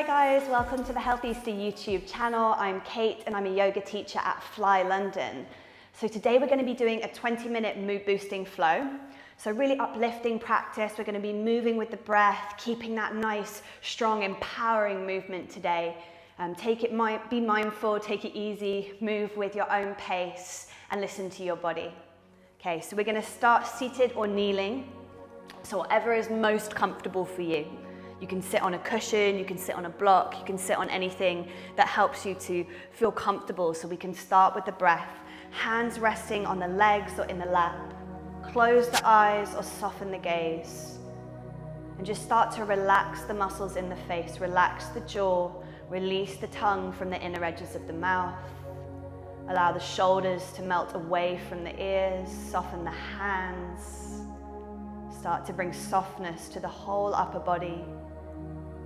guys, welcome to the Healthista YouTube channel. I'm Kate and I'm a yoga teacher at Fly London. So today we're going to be doing a 20-minute mood boosting flow. So really uplifting practice. We're going to be moving with the breath, keeping that nice, strong, empowering movement today. Be mindful, take it easy, move with your own pace and listen to your body. Okay, so we're going to start seated or kneeling. So whatever is most comfortable for you. You can sit on a cushion, you can sit on a block, you can sit on anything that helps you to feel comfortable. So we can start with the breath. Hands resting on the legs or in the lap. Close the eyes or soften the gaze. And just start to relax the muscles in the face. Relax the jaw, release the tongue from the inner edges of the mouth. Allow the shoulders to melt away from the ears, soften the hands. Start to bring softness to the whole upper body.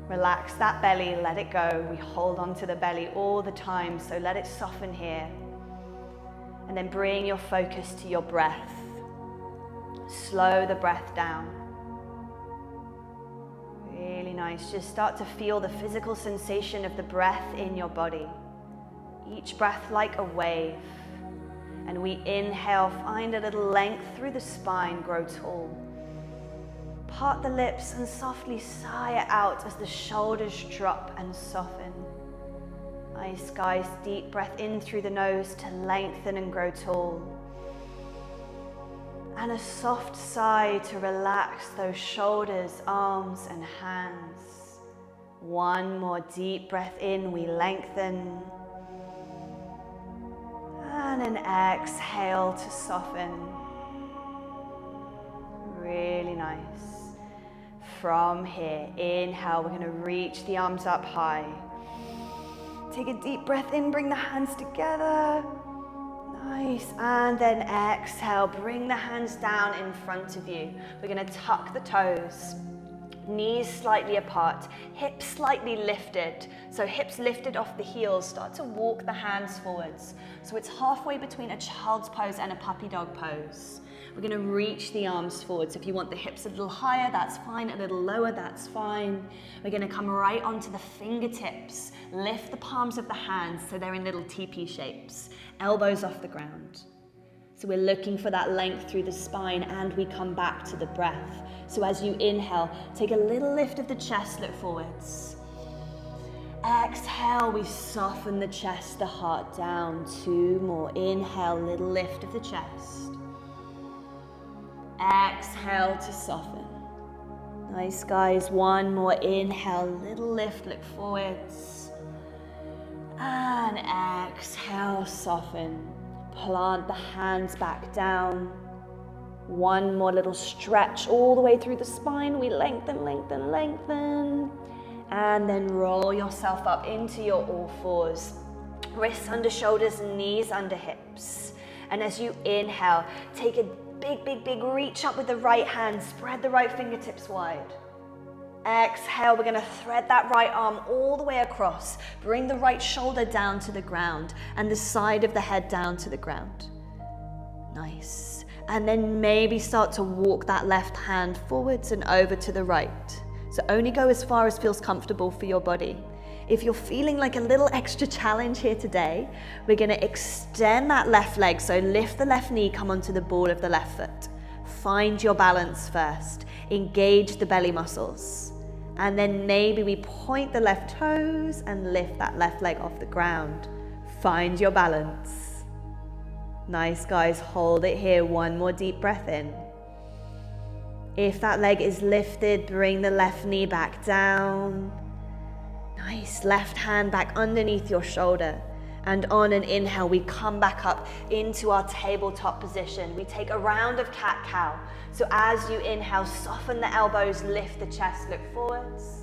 Relax that belly, let it go. We hold on to the belly all the time, so let it soften here. And then bring your focus to your breath. Slow the breath down. Really nice. Just start to feel the physical sensation of the breath in your body. Each breath like a wave. And we inhale, find a little length through the spine, grow tall. Part the lips and softly sigh it out as the shoulders drop and soften. Nice, guys. Deep breath in through the nose to lengthen and grow tall. And a soft sigh to relax those shoulders, arms and hands. One more deep breath in, we lengthen. And an exhale to soften. Really nice. From here, inhale, we're going to reach the arms up high. Take a deep breath in, bring the hands together. Nice, and then exhale, bring the hands down in front of you. We're going to tuck the toes, knees slightly apart, hips slightly lifted. So hips lifted off the heels, start to walk the hands forwards. So it's halfway between a child's pose and a puppy dog pose. We're going to reach the arms forward. So if you want the hips a little higher, that's fine. A little lower, that's fine. We're going to come right onto the fingertips. Lift the palms of the hands so they're in little teepee shapes. Elbows off the ground. So we're looking for that length through the spine and we come back to the breath. So as you inhale, take a little lift of the chest, look forwards. Exhale, we soften the chest, the heart down. Two more. Inhale, little lift of the chest. Exhale to soften. Nice, guys. One more. Inhale, little lift, look forwards. And exhale, soften. Plant the hands back down. One more little stretch all the way through the spine. We lengthen, lengthen, lengthen. And then roll yourself up into your all fours. Wrists under shoulders, knees under hips. And as you inhale, take a big reach up with the right hand. Spread the right fingertips wide. Exhale, we're going to thread that right arm all the way across. Bring the right shoulder down to the ground and the side of the head down to the ground. Nice. And then maybe start to walk that left hand forwards and over to the right. So only go as far as feels comfortable for your body. If you're feeling like a little extra challenge here today, we're going to extend that left leg. So lift the left knee, come onto the ball of the left foot. Find your balance first. Engage the belly muscles. And then maybe we point the left toes and lift that left leg off the ground. Find your balance. Nice, guys. Hold it here. One more deep breath in. If that leg is lifted, bring the left knee back down. Nice, left hand back underneath your shoulder. And on an inhale, we come back up into our tabletop position. We take a round of cat-cow. So as you inhale, soften the elbows, lift the chest, look forwards.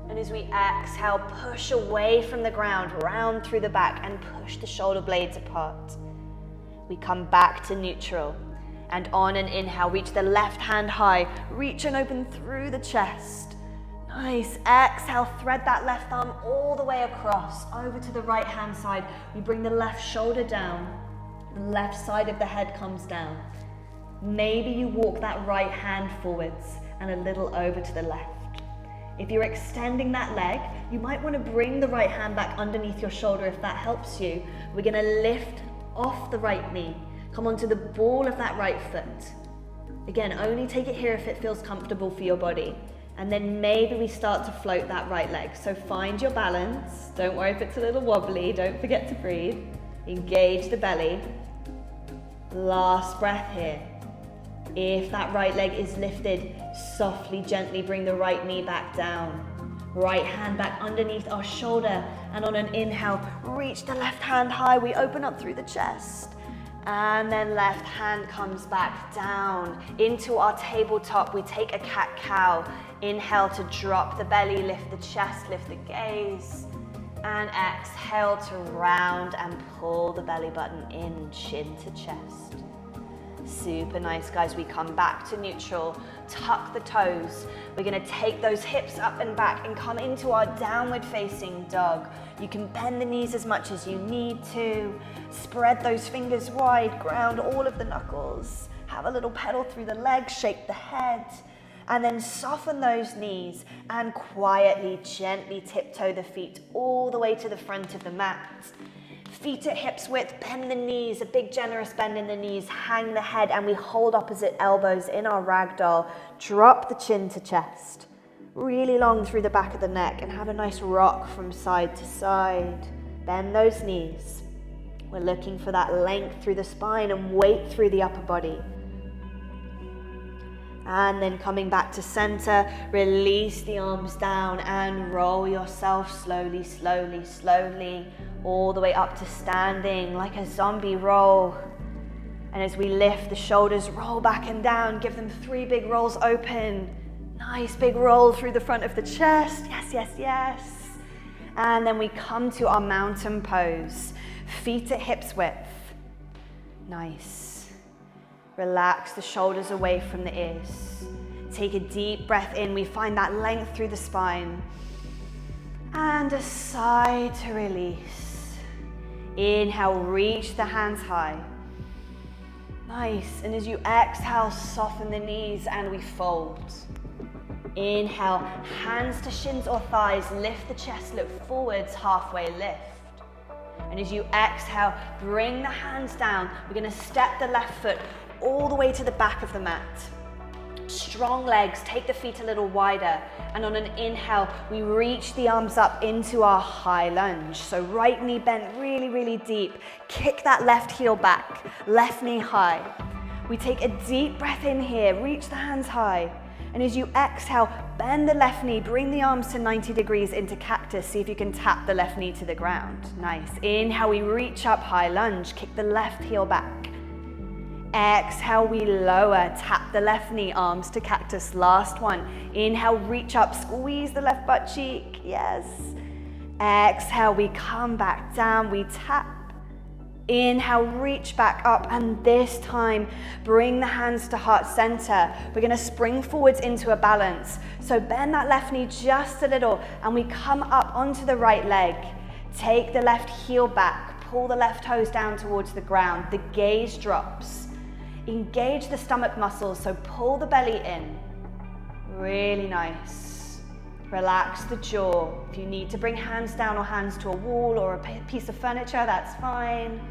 And as we exhale, push away from the ground, round through the back and push the shoulder blades apart. We come back to neutral. And on an inhale, reach the left hand high, reach and open through the chest. Nice. Exhale, thread that left arm all the way across, over to the right hand side. We bring the left shoulder down, the left side of the head comes down. Maybe you walk that right hand forwards and a little over to the left. If you're extending that leg, you might want to bring the right hand back underneath your shoulder if that helps you. We're going to lift off the right knee. Come onto the ball of that right foot. Again, only take it here if it feels comfortable for your body. And then maybe we start to float that right leg. So find your balance. Don't worry if it's a little wobbly. Don't forget to breathe. Engage the belly. Last breath here. If that right leg is lifted, softly, gently bring the right knee back down. Right hand back underneath our shoulder. And on an inhale, reach the left hand high. We open up through the chest. And then left hand comes back down into our tabletop. We take a cat-cow. Inhale to drop the belly, lift the chest, lift the gaze. And exhale to round and pull the belly button in, chin to chest. Super nice, guys. We come back to neutral, tuck the toes. We're gonna take those hips up and back and come into our downward facing dog. You can bend the knees as much as you need to. Spread those fingers wide, ground all of the knuckles. Have a little pedal through the legs, shake the head. And then soften those knees and quietly, gently tiptoe the feet all the way to the front of the mat. Feet at hips width, bend the knees, a big generous bend in the knees, hang the head, and we hold opposite elbows in our ragdoll. Drop the chin to chest, really long through the back of the neck, and have a nice rock from side to side. Bend those knees. We're looking for that length through the spine and weight through the upper body. And then coming back to center, release the arms down and roll yourself slowly, slowly, slowly, all the way up to standing like a zombie roll. And as we lift the shoulders, roll back and down, give them 3 big rolls open. Nice big roll through the front of the chest. Yes, yes, yes. And then we come to our mountain pose. Feet at hips width. Nice. Relax the shoulders away from the ears. Take a deep breath in. We find that length through the spine. And a sigh to release. Inhale, reach the hands high. Nice. And as you exhale, soften the knees and we fold. Inhale, hands to shins or thighs. Lift the chest, look forwards, halfway lift. And as you exhale, bring the hands down. We're going to step the left foot all the way to the back of the mat. Strong legs, take the feet a little wider. And on an inhale, we reach the arms up into our high lunge. So right knee bent really, really deep. Kick that left heel back, left knee high. We take a deep breath in here, reach the hands high. And as you exhale, bend the left knee, bring the arms to 90 degrees into cactus. See if you can tap the left knee to the ground. Nice. Inhale, we reach up, high lunge, kick the left heel back. Exhale, we lower, tap the left knee, arms to cactus. Last one. Inhale, reach up, squeeze the left butt cheek. Yes. Exhale, we come back down, we tap. Inhale, reach back up, and this time, bring the hands to heart center. We're gonna spring forwards into a balance. So bend that left knee just a little, and we come up onto the right leg. Take the left heel back, pull the left toes down towards the ground. The gaze drops. Engage the stomach muscles, so pull the belly in. Really nice. Relax the jaw. If you need to bring hands down or hands to a wall or a piece of furniture, that's fine.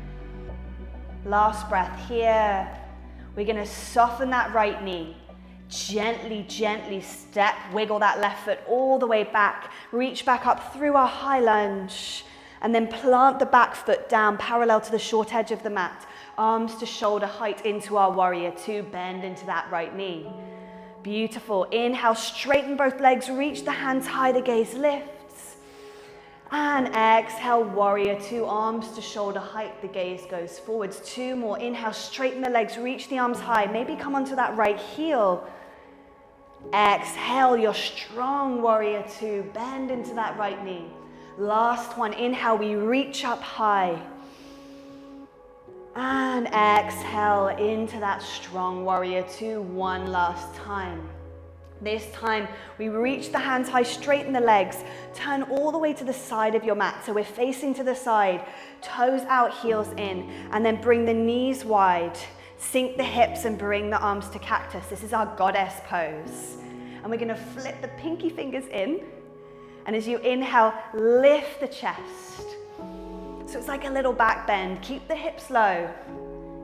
Last breath here. We're gonna soften that right knee. Gently, gently step, wiggle that left foot all the way back. Reach back up through our high lunge. And then plant the back foot down parallel to the short edge of the mat. Arms to shoulder height into our warrior 2. Bend into that right knee. Beautiful. Inhale, straighten both legs, reach the hands high, the gaze lifts. And exhale, warrior 2, arms to shoulder height, the gaze goes forwards. 2 more. Inhale, straighten the legs, reach the arms high, maybe come onto that right heel. Exhale, your strong warrior 2, bend into that right knee. Last one. Inhale, we reach up high. And exhale into that strong warrior 2 one last time. This time we reach the hands high, straighten the legs, turn all the way to the side of your mat. So we're facing to the side, toes out, heels in, and then bring the knees wide, sink the hips and bring the arms to cactus. This is our goddess pose. And we're gonna flip the pinky fingers in. And as you inhale, lift the chest. So it's like a little back bend. Keep the hips low.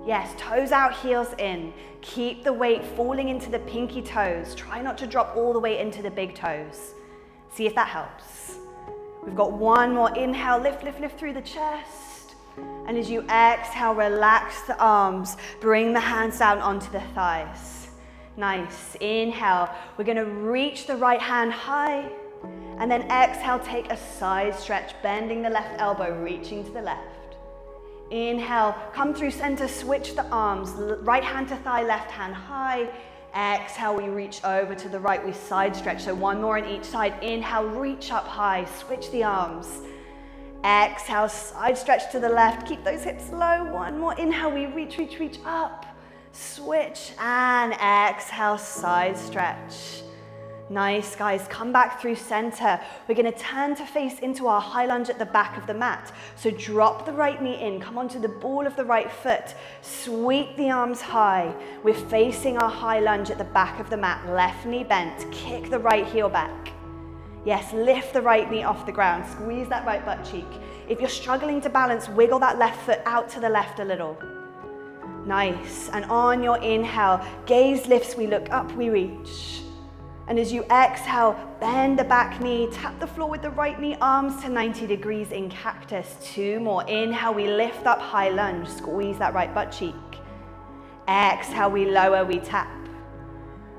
Yes, toes out, heels in. Keep the weight falling into the pinky toes. Try not to drop all the way into the big toes. See if that helps. We've got one more. Inhale, lift, lift, lift through the chest. And as you exhale, relax the arms. Bring the hands down onto the thighs. Nice. Inhale. We're going to reach the right hand high. And then exhale, take a side stretch, bending the left elbow, reaching to the left. Inhale, come through center, switch the arms, right hand to thigh, left hand high. Exhale, we reach over to the right, we side stretch. So one more on each side. Inhale, reach up high, switch the arms. Exhale, side stretch to the left, keep those hips low. One more, inhale, we reach, reach, reach up. Switch and exhale, side stretch. Nice, guys. Come back through center. We're going to turn to face into our high lunge at the back of the mat. So drop the right knee in. Come onto the ball of the right foot. Sweep the arms high. We're facing our high lunge at the back of the mat. Left knee bent. Kick the right heel back. Yes, lift the right knee off the ground. Squeeze that right butt cheek. If you're struggling to balance, wiggle that left foot out to the left a little. Nice. And on your inhale, gaze lifts. We look up, we reach. And as you exhale, bend the back knee, tap the floor with the right knee, arms to 90 degrees in cactus. Two more. Inhale, we lift up, high lunge, squeeze that right butt cheek. Exhale, we lower, we tap.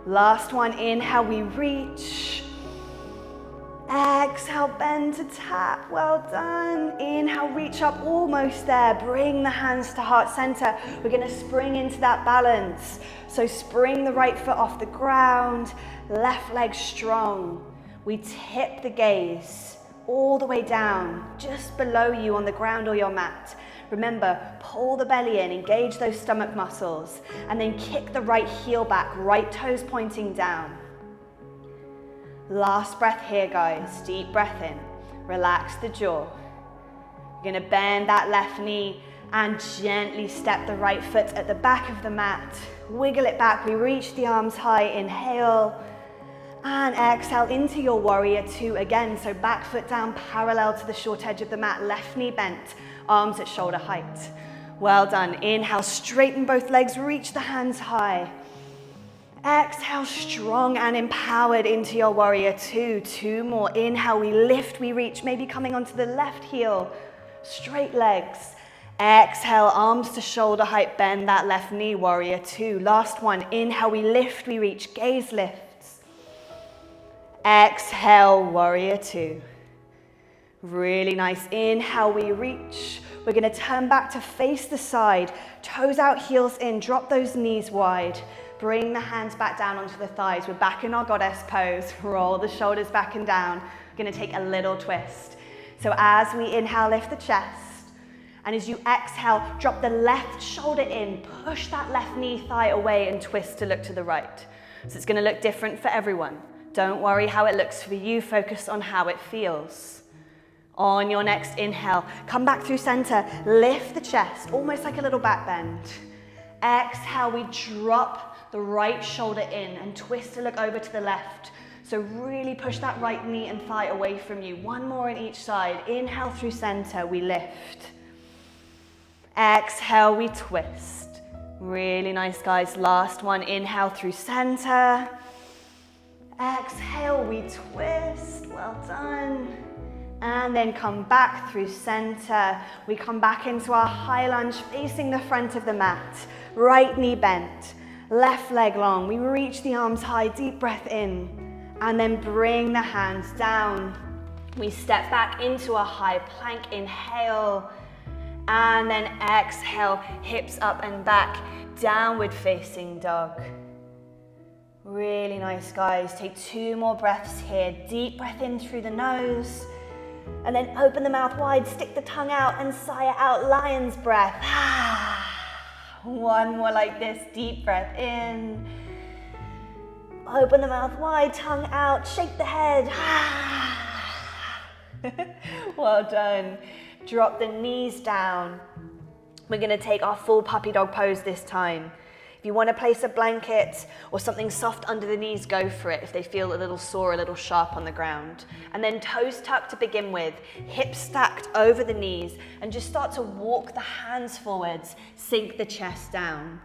Last one, inhale, we reach. Exhale, bend to tap, well done. Inhale, reach up, almost there. Bring the hands to heart center. We're gonna spring into that balance. So spring the right foot off the ground, left leg strong. We tip the gaze all the way down, just below you on the ground or your mat. Remember, pull the belly in, engage those stomach muscles, and then kick the right heel back, right toes pointing down. Last breath here, guys. Deep breath in. Relax the jaw. You're gonna bend that left knee and gently step the right foot at the back of the mat. Wiggle it back. We reach the arms high. Inhale. And exhale into your warrior two again. So back foot down parallel to the short edge of the mat. Left knee bent. Arms at shoulder height. Well done. Inhale, straighten both legs. Reach the hands high. Exhale, strong and empowered into your warrior two. Two more. Inhale, we lift, we reach, maybe coming onto the left heel. Straight legs. Exhale, arms to shoulder height, bend that left knee, warrior two. Last one. Inhale, we lift, we reach, gaze lifts. Exhale, warrior two. Really nice. Inhale, we reach. We're going to turn back to face the side. Toes out, heels in. Drop those knees wide. Bring the hands back down onto the thighs. We're back in our goddess pose. Roll the shoulders back and down. We're going to take a little twist. So as we inhale, lift the chest. And as you exhale, drop the left shoulder in. Push that left knee thigh away and twist to look to the right. So it's going to look different for everyone. Don't worry how it looks for you. Focus on how it feels. On your next inhale, come back through center. Lift the chest, almost like a little back bend. Exhale, we drop the right shoulder in and twist to look over to the left. So really push that right knee and thigh away from you. One more on each side. Inhale through center, we lift. Exhale, we twist. Really nice, guys. Last one. Inhale through center. Exhale, we twist. Well done. And then come back through center. We come back into our high lunge facing the front of the mat. Right knee bent. Left leg long, we reach the arms high, deep breath in, and then bring the hands down. We step back into a high plank, inhale, and then exhale, hips up and back, downward facing dog. Really nice, guys. Take two more breaths here. Deep breath in through the nose, and then open the mouth wide, stick the tongue out, and sigh it out, lion's breath. One more like this, deep breath in. Open the mouth wide, tongue out, shake the head. Well done. Drop the knees down. We're gonna take our full puppy dog pose this time. If you want to place a blanket or something soft under the knees, go for it if they feel a little sore, a little sharp on the ground. And then toes tucked to begin with, hips stacked over the knees, and just start to walk the hands forwards, sink the chest down.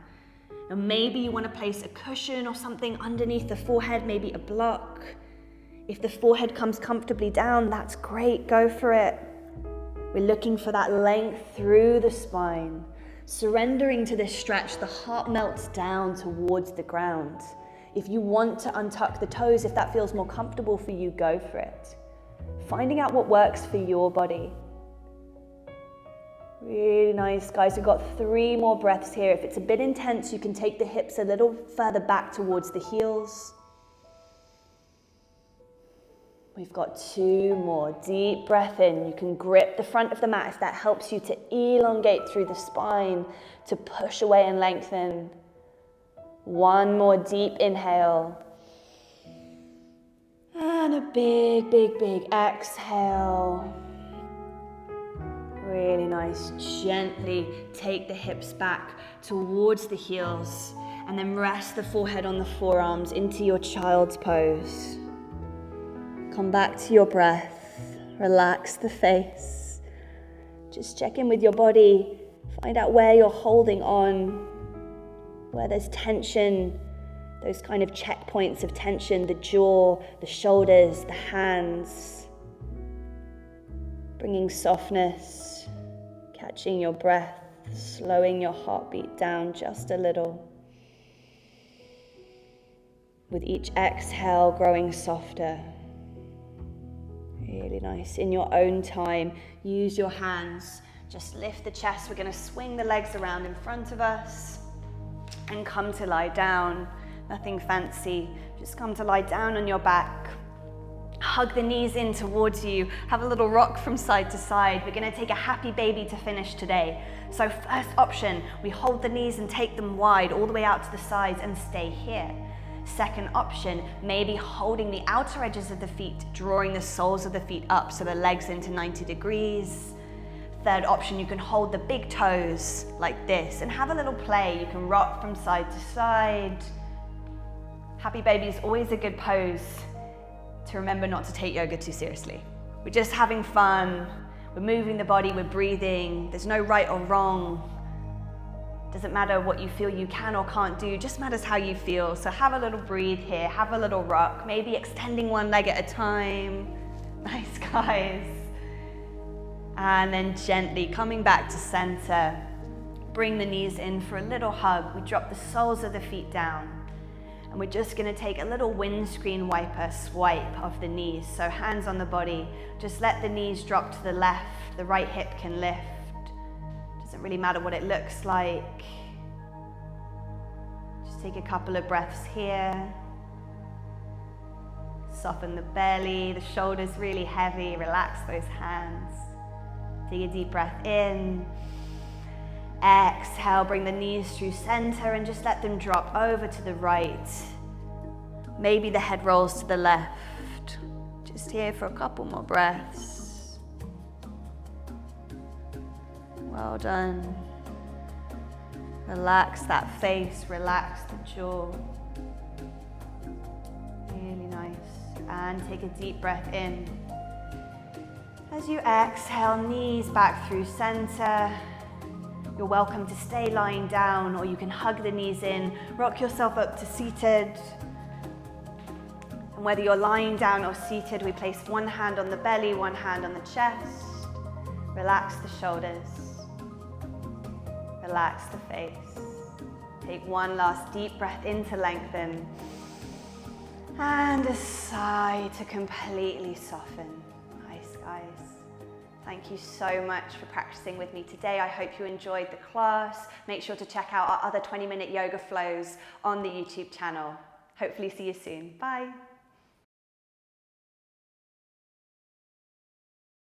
Now maybe you want to place a cushion or something underneath the forehead, maybe a block. If the forehead comes comfortably down, that's great, go for it. We're looking for that length through the spine. Surrendering to this stretch, the heart melts down towards the ground. If you want to untuck the toes, if that feels more comfortable for you, go for it. Finding out what works for your body. Really nice, guys. We've got 3 more breaths here. If it's a bit intense, you can take the hips a little further back towards the heels. We've got 2 more. Deep breath in. You can grip the front of the mat if that helps you to elongate through the spine, to push away and lengthen. 1 more deep inhale. And a big, big, big exhale. Really nice. Gently take the hips back towards the heels and then rest the forehead on the forearms into your child's pose. Come back to your breath, relax the face. Just check in with your body, find out where you're holding on, where there's tension, those kind of checkpoints of tension, the jaw, the shoulders, the hands. Bringing softness, catching your breath, slowing your heartbeat down just a little. With each exhale, growing softer. Really nice. In your own time, use your hands. Just lift the chest. We're going to swing the legs around in front of us and come to lie down. Nothing fancy. Just come to lie down on your back. Hug the knees in towards you. Have a little rock from side to side. We're going to take a happy baby to finish today. So first option, we hold the knees and take them wide all the way out to the sides and stay here. Second option, maybe holding the outer edges of the feet, drawing the soles of the feet up so the legs into 90 degrees. Third option, you can hold the big toes like this and have a little play. You can rock from side to side. Happy baby is always a good pose to remember not to take yoga too seriously. We're just having fun. We're moving the body, we're breathing. There's no right or wrong. Doesn't matter what you feel you can or can't do, just matters how you feel. So have a little breathe here, have a little rock, maybe extending one leg at a time. Nice, guys. And then gently coming back to center. Bring the knees in for a little hug. We drop the soles of the feet down. And we're just gonna take a little windscreen wiper swipe of the knees. So hands on the body, just let the knees drop to the left, the right hip can lift. Doesn't really matter what it looks like. Just take a couple of breaths here. Soften the belly, the shoulders really heavy, relax those hands. Take a deep breath in. Exhale, bring the knees through center and just let them drop over to the right. Maybe the head rolls to the left. Just here for a couple more breaths. Well done. Relax that face, relax the jaw. Really nice. And take a deep breath in. As you exhale, knees back through center. You're welcome to stay lying down, or you can hug the knees in, rock yourself up to seated. And whether you're lying down or seated, we place one hand on the belly, one hand on the chest. Relax the shoulders. Relax the face. Take one last deep breath in to lengthen. And a sigh to completely soften. Nice, guys. Thank you so much for practicing with me today. I hope you enjoyed the class. Make sure to check out our other 20-minute yoga flows on the YouTube channel. Hopefully see you soon. Bye.